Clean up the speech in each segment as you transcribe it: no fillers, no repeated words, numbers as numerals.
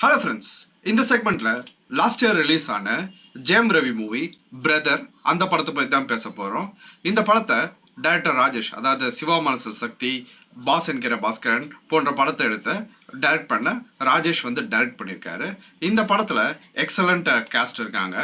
Hello friends, இந்த செக்மெண்ட்ல last year release ஆன Jayam Ravi movie brother அந்த படத்தை பற்றி தான் பேச போகிறோம். இந்த படத்தை டைரக்டர் ராஜேஷ், அதாவது சிவா மனசில் சக்தி, பாஸ் என்கிற பாஸ்கரன் போன்ற படத்தை எடுத்து டைரக்ட் பண்ண ராஜேஷ் டைரக்ட் பண்ணியிருக்காரு. இந்த படத்தில் எக்ஸலண்ட் கேஸ்ட் இருக்காங்க.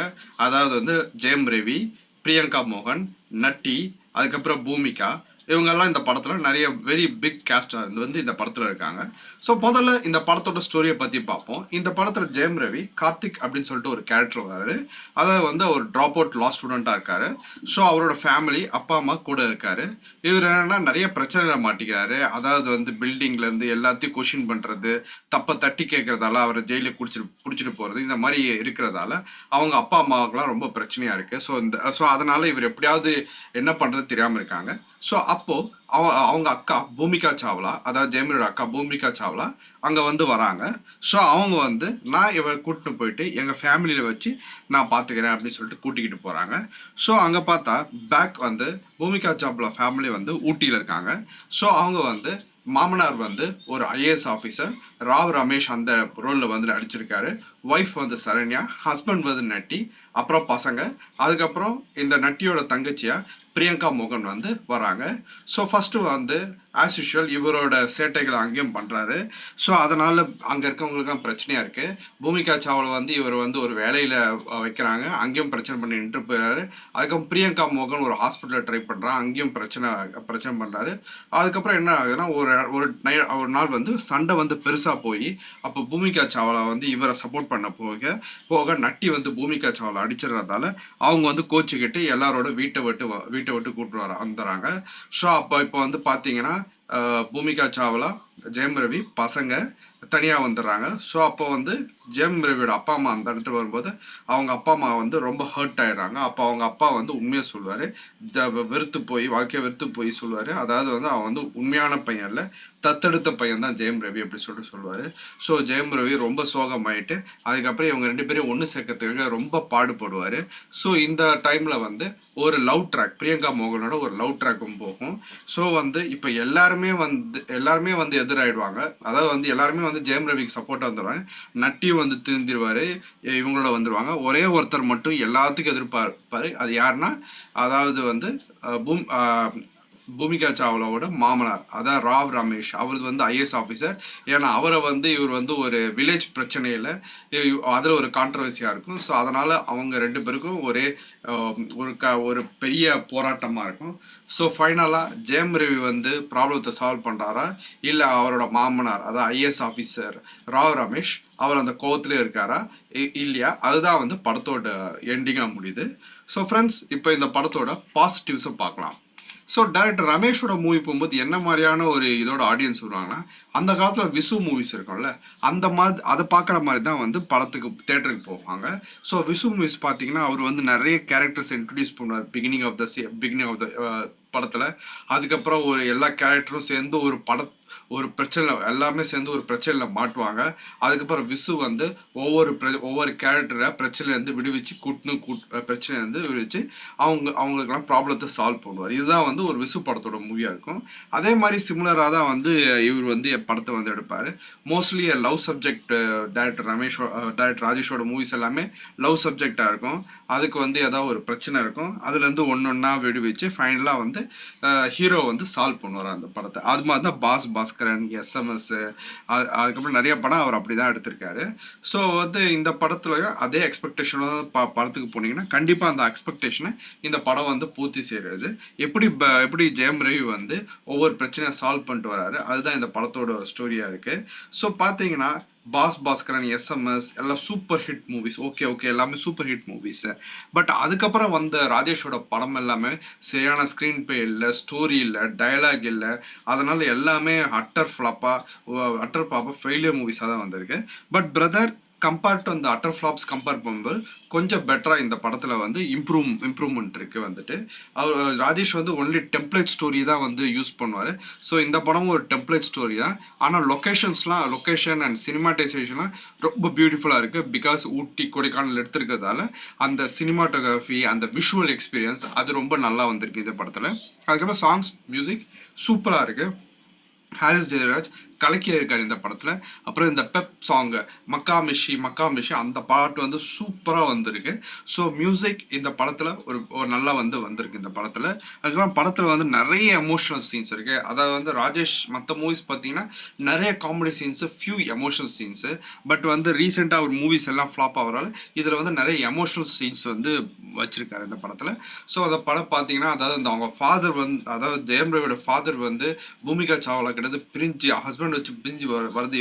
அதாவது ஜெயம் ரவி, பிரியங்கா மோகன், நட்டி, அதுக்கப்புறம் பூமிகா, இவங்கெல்லாம் இந்த படத்தில் நிறைய வெரி பிக் கேஸ்டாக இந்த படத்தில் இருக்காங்க. ஸோ முதல்ல இந்த படத்தோட ஸ்டோரியை பற்றி பார்ப்போம். இந்த படத்தில் ஜெயம் ரவி கார்த்திக் அப்படின்னு சொல்லிட்டு ஒரு கேரக்டர் வராரு. அதாவது ஒரு ட்ராப் அவுட் லா ஸ்டூடெண்ட்டாக இருக்காரு. ஸோ அவரோட ஃபேமிலி அப்பா அம்மா கூட இருக்காரு. இவர் என்னன்னா நிறைய பிரச்சனைகளை மாட்டிக்கிறாரு. அதாவது பில்டிங்லேருந்து எல்லாத்தையும் கொஷின் பண்ணுறது, தப்பை தட்டி கேட்கறதால அவரை ஜெயிலுக்கு பிடிச்சிட்டு போகிறது, இந்த மாதிரி இருக்கிறதால அவங்க அப்பா அம்மாவுக்குலாம் ரொம்ப பிரச்சனையாக இருக்குது. ஸோ அதனால் இவர் எப்படியாவது என்ன பண்ணுறது தெரியாமல் இருக்காங்க. ஸோ அப்போ அவங்க அக்கா பூமிகா சாவ்லா, அதாவது ஜெயமரோட அக்கா பூமிகா சாவ்லா அங்கே வராங்க. ஸோ அவங்க நான் இவரை கூட்டிட்டு போயிட்டு எங்கள் ஃபேமிலியில் வச்சு நான் பார்த்துக்கிறேன் அப்படின்னு சொல்லிட்டு கூட்டிக்கிட்டு போகிறாங்க. ஸோ அங்கே பார்த்தா பேக் பூமிகா சாவ்லா ஃபேமிலி ஊட்டியில் இருக்காங்க. ஸோ அவங்க மாமனார் ஒரு ஐஏஎஸ் ஆஃபீஸர், ராவ் ரமேஷ் அந்த ரோலில் நடிச்சிருக்காரு. ஒய்ஃப் சரண்யா, ஹஸ்பண்ட் நட்டி, அப்புறம் பசங்க, அதுக்கப்புறம் இந்த நட்டியோட தங்கச்சியா பிரியங்கா மோகன் வராங்க. ஸோ ஃபர்ஸ்ட் ஆஸ் யூஷுவல் இவரோட சேட்டைகளை அங்கேயும் பண்றாரு. ஸோ அதனால அங்க இருக்கவங்களுக்குலாம் பிரச்சனையா இருக்கு. பூமிகா சாவ்லா இவர் ஒரு வேலையில வைக்கிறாங்க, அங்கேயும் பிரச்சனை பண்ணி நின்று போயிறாரு. அதுக்கப்புறம் பிரியங்கா மோகன் ஒரு ஹாஸ்பிட்டல் ட்ரை பண்றான், அங்கேயும் பிரச்சனை பண்றாரு. அதுக்கப்புறம் என்ன ஆகுதுன்னா ஒரு நாள் சண்டை பெருசா போய் அப்போ பூமிகா சாவ்லா இவரை சப்போர்ட் பண்ண போக நட்டி பூமிகா சாவ்லா அடிச்சிடுறதால அவங்க கோச்சுக்கிட்டு எல்லாரோட வீட்டை விட்டு கூட்டு வந்துறாங்க. ஸோ அப்போ இப்போ பாத்தீங்கன்னா பூமிகா சாவ்லா, ஜெயம் ரவி, பசங்க தனியா வந்துடுறாங்க. ஸோ அப்போ ஜெயம் ரவியோட அப்பா அம்மா அந்த இடத்துல வரும்போது அவங்க அப்பா அம்மா ரொம்ப ஹர்ட் ஆயிடுறாங்க. அப்போ அவங்க அப்பா உண்மையை சொல்லுவாரு, வாழ்க்கையை வெறுத்து போய் சொல்லுவாரு. அதாவது அவன் உண்மையான பையன் இல்ல, தத்தெடுத்த பையன் தான் ஜெயம் ரவி அப்படி சொல்லுவாரு. ஸோ ஜெயம் ரவி ரொம்ப சோகமாயிட்டு அதுக்கப்புறம் இவங்க 2 பேரும் ஒன்று சேர்க்கறதுக்காக ரொம்ப பாடுபடுவாரு. ஸோ இந்த டைம்ல ஒரு லவ் ட்ராக், பிரியங்கா மோகனோட ஒரு லவ் ட்ராக்கும் போகும். ஸோ இப்போ எல்லாருமே எதிராயிடுவாங்க. அதாவது எல்லாருமே ஜெயம் ரவிக்கு சப்போர்ட்டா வந்துடுவாங்க. நட்டியும் திருந்திருவாரு, இவங்களோட வந்துருவாங்க. ஒரே ஒருத்தர் மட்டும் எல்லாத்துக்கும் எதிர்பார்ப்பாரு. அது யாருன்னா அதாவது பூமிகா சாவ்லாவோட மாமனார், அதான் ராவ் ரமேஷ். அவர் ஐஏஎஸ் ஆஃபீஸர். ஏன்னா அவரை இவர் ஒரு வில்லேஜ் பிரச்சனையில அதுல ஒரு கான்ட்ரவர்சியா இருக்கும். ஸோ அதனால அவங்க 2 பேருக்கும் ஒரே ஒரு பெரிய போராட்டமா இருக்கும். ஸோ ஃபைனலா ஜெயம் ரவி ப்ராப்ளத்தை சால்வ் பண்றாரா, இல்ல அவரோட மாமனார் அதாவது ஐஏஎஸ் ஆஃபீஸர் ராவ் ரமேஷ் அவர் அந்த கோவத்திலே இருக்காரா இல்லையா, அதுதான் படத்தோட எண்டிங்கா முடியுது. ஸோ ஃப்ரெண்ட்ஸ், இப்போ இந்த படத்தோட பாசிட்டிவ்ஸை பார்க்கலாம். ஸோ டைரக்டர் ரமேஷோட மூவி போகும்போது என்ன மாதிரியான ஒரு இதோட ஆடியன்ஸ் வருவாங்கன்னா, அந்த காலத்தில் விசு மூவிஸ் இருக்கும்ல, அந்த மாதிரி அதை பார்க்குற மாதிரி தான் படத்துக்கு தேட்டருக்கு போவாங்க. ஸோ விசு மூவிஸ் பார்த்தீங்கன்னா அவர் நிறைய கேரக்டர்ஸ் இன்ட்ரடியூஸ் பண்ணுவார் பிகினிங் ஆஃப் த படத்தில். அதுக்கப்புறம் எல்லா கேரக்டரும் சேர்ந்து ஒரு பிரச்சனை, எல்லாமே சேர்ந்து ஒரு பிரச்சனையில மாட்டுவாங்க. அதுக்கப்புறம் விசு ஒவ்வொரு கேரக்டரை பிரச்சனையிலேருந்து விடுவிச்சு பிரச்சனையிலேருந்து விடுவிச்சு அவங்களுக்கெல்லாம் ப்ராப்ளத்தை சால்வ் பண்ணுவார். இதுதான் ஒரு விசு படத்தோட மூவியா இருக்கும். அதே மாதிரி சிமிலராக தான் இவர் படத்தை எடுப்பாரு. Mostly love subject. டைரக்டர் ராஜேஷோட மூவிஸ் எல்லாமே லவ் சப்ஜெக்டா இருக்கும். அதுக்கு ஏதாவது ஒரு பிரச்சனை இருக்கும், அதுல இருந்து ஒன்னொன்னா விடுவிச்சு ஃபைனலா ஹீரோ சால்வ் பண்ணுவார் அந்த படத்தை. அது மாதிரி தான் பாஸ்கரன், எஸ்எம்எஸ், அதுக்கப்புறம் நிறைய படம் அவர் அப்படிதான் எடுத்திருக்காரு. ஸோ இந்த படத்துலயும் அதே எக்ஸ்பெக்டேஷனோட படத்துக்கு போனீங்கன்னா கண்டிப்பா அந்த எக்ஸ்பெக்டேஷனை இந்த படம் பூர்த்தி செய்யறது. எப்படி ஜெயம் ரவி ஒவ்வொரு பிரச்சனையை சால்வ் பண்ணிட்டு வராரு, அதுதான் இந்த படத்தோட ஸ்டோரியா இருக்கு. ஸோ பாத்தீங்கன்னா பாஸ்கரன், எஸ்எம்எஸ் எல்லாம் சூப்பர் ஹிட் மூவிஸ். ஓகே எல்லாமே சூப்பர் ஹிட் மூவிஸ். பட் அதுக்கப்புறம் ராஜேஷோட படம் எல்லாமே சரியான ஸ்கிரீன் பிளே இல்லை, ஸ்டோரி இல்லை, டயலாக் இல்லை. அதனால எல்லாமே அட்டர் ஃபிளாப்பா ஃபெயிலியர் மூவிஸாக தான் வந்திருக்கு. பட் பிரதர் கம்பேர் டு அந்த அட்டர் ஃபிளாப்ஸ் கம்பேர் பண்ணும்போது கொஞ்சம் பெட்டரா இந்த படத்துல இம்ப்ரூவ்மெண்ட் இருக்கு. அவர் ராஜேஷ் ஒன்லி டெம்ப்ளேட் ஸ்டோரி தான் யூஸ் பண்ணுவாரு. ஸோ இந்த படமும் ஒரு டெம்ப்ளேட் ஸ்டோரி தான். ஆனா லொகேஷன் அண்ட் சினிமாட்டைசேஷன்லாம் ரொம்ப பியூட்டிஃபுல்லா இருக்கு. பிகாஸ் ஊட்டி கொடைக்கானல் எடுத்திருக்கிறதால அந்த சினிமாட்டோகிராஃபி, அந்த விஷுவல் எக்ஸ்பீரியன்ஸ் அது ரொம்ப நல்லா வந்திருக்கு இந்த படத்துல. அதுக்கப்புறம் சாங்ஸ், மியூசிக் சூப்பரா இருக்கு. ஹாரிஸ் ஜெயராஜ் கலக்கியா இருக்காரு இந்த படத்துல. அப்புறம் இந்த பெப் சாங் மக்கா மிஷி மக்கா மிஷி அந்த பாட்டு வந்து சூப்பரா வந்திருக்கு. ஸோ மியூசிக் இந்த படத்துல ஒரு நல்லா வந்திருக்கு இந்த படத்துல. அதுக்கப்புறம் படத்துல வந்து நிறைய எமோஷனல் சீன்ஸ் இருக்கு. அதாவது வந்து ராஜேஷ் மற்ற மூவிஸ் பார்த்தீங்கன்னா நிறைய comedy scenes, few emotional scenes. But வந்து ரீசெண்டா ஒரு மூவிஸ் எல்லாம் ஃபிளாப் ஆகுறால இதுல வந்து நிறைய எமோஷனல் சீன்ஸ் வந்து வச்சிருக்காரு இந்த படத்துல. ஸோ அந்த படம் பார்த்தீங்கன்னா அதாவது இந்த அவங்க ஃபாதர் வந்து அதாவது ஜெயம் ரவியோட ஃபாதர் வந்து பூமிகா சாவ்லா கிட்ட பிரிஞ்சு ஹஸ்பண்ட் வச்சு பிரிஞ்சு வருது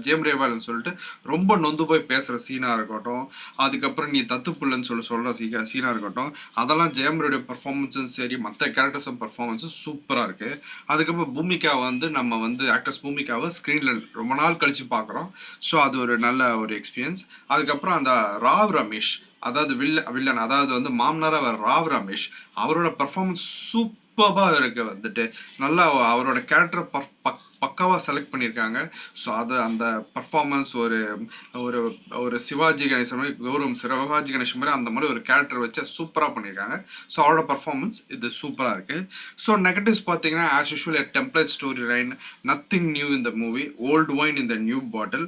ஜெயம் ரேவால்னு சொல்லிட்டு ரொம்ப நொந்து போய் பேசுற சீனா இருக்கட்டும், அதுக்கப்புறம் நீ தத்து புள்ளன்னு சொல்ற சீனா இருக்கட்டும், அதெல்லாம் ஜெயம் ரவியோட பெர்ஃபார்மன்ஸும் சரி மற்ற கேரக்டர்ஸும் பெர்ஃபார்மன்ஸும் சூப்பரா இருக்கு. அதுக்கப்புறம் பூமிகா வந்து நம்ம வந்து ஆக்ட்ரஸ் பூமிகாவை ஸ்கிரீன்ல ரொம்ப நாள் கழிச்சு பார்க்குறோம். ஸோ அது ஒரு நல்ல ஒரு எக்ஸ்பீரியன்ஸ். அதுக்கப்புறம் அந்த ராவ் ரமேஷ் அதாவது வில்லன் அதாவது வந்து மாமனாரா வர ராவ் ரமேஷ் அவரோட பெர்ஃபார்மன்ஸ் சூப்பரா இருக்கு வந்துட்டு. நல்லா அவரோட கேரக்டர் பக்காவா செலக்ட் பண்ணியிருக்காங்க. ஸோ அது அந்த பர்ஃபார்மன்ஸ் ஒரு ஒரு ஒரு சிவாஜி கணேசன் மாதிரி சிவாஜி கணேசன் மாதிரி அந்த மாதிரி ஒரு கேரக்டர் வச்சு சூப்பராக பண்ணியிருக்காங்க. ஸோ அவரோட பர்ஃபார்மன்ஸ் இது சூப்பராக இருக்கு. ஸோ நெகட்டிவ்ஸ் பார்த்தீங்கன்னா as usual template story line, nothing new இந்த மூவி, ஓல்டு ஒயின் இந்த நியூ பாட்டில்.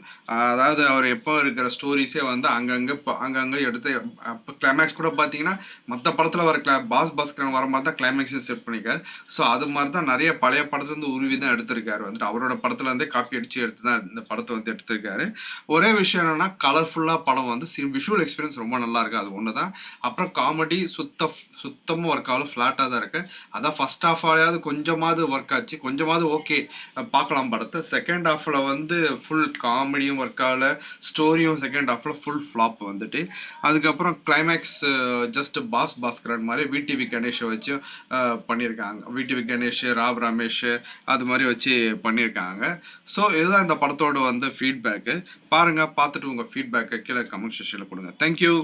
அதாவது அவர் எப்போ இருக்கிற ஸ்டோரிஸே வந்து அங்கங்கே எடுத்து கிளைமேக்ஸ் கூட பார்த்தீங்கன்னா மற்ற படத்தில் வர பாஸ்கரன் வர மாதிரி தான் கிளைமேக்ஸே செட் பண்ணியிருக்காரு. ஸோ அது மாதிரி தான் நிறைய பழைய படத்துலேருந்து உருவி தான் எடுத்திருக்காரு வந்துட்டு. அவரோட படத்துல இருந்தே காப்பி அடிச்சு எடுத்து தான் இந்த படத்தை வந்து எடுத்திருக்காரு. ஒரே விஷயம் என்னன்னா கலர்ஃபுல்லா படம் வந்து விஷுவல் எக்ஸ்பீரியன்ஸ் ரொம்ப நல்லா இருக்கு, அது ஒண்ணுதான். அப்புறம் காமெடி சுத்தமும் ஒர்க் ஆகல, ஃபிளாட்டா தான் இருக்கு. அதான் ஃபர்ஸ்ட் ஹாஃப் ஆயாவது கொஞ்சமாவது ஒர்க் ஆச்சு, கொஞ்சமாவது ஓகே பார்க்கலாம் படத்தை. செகண்ட் ஹாஃப்ல வந்து ஃபுல் காமெடியும் ஒர்க் ஆகல, ஸ்டோரியும் செகண்ட் ஹாஃப்ல ஃபுல் ஃபிளாப் வந்துட்டு. அதுக்கப்புறம் கிளைமேக்ஸ் ஜஸ்ட் பாஸ்கரன் மாதிரி விடிவி கணேஷை வச்சு பண்ணியிருக்காங்க. விடிவி கணேஷ், ராவ் ரமேஷ் அது மாதிரி வச்சு பண்ணியிருக்காங்க. ஸோ இதுதான் இந்த படத்தோட வந்து ஃபீட்பேக்கு. பாருங்க, பார்த்துட்டு உங்க ஃபீட்பேக்கை கீழே கமெண்ட் செக்ஷன்ல கொடுங்க. தேங்க்யூ.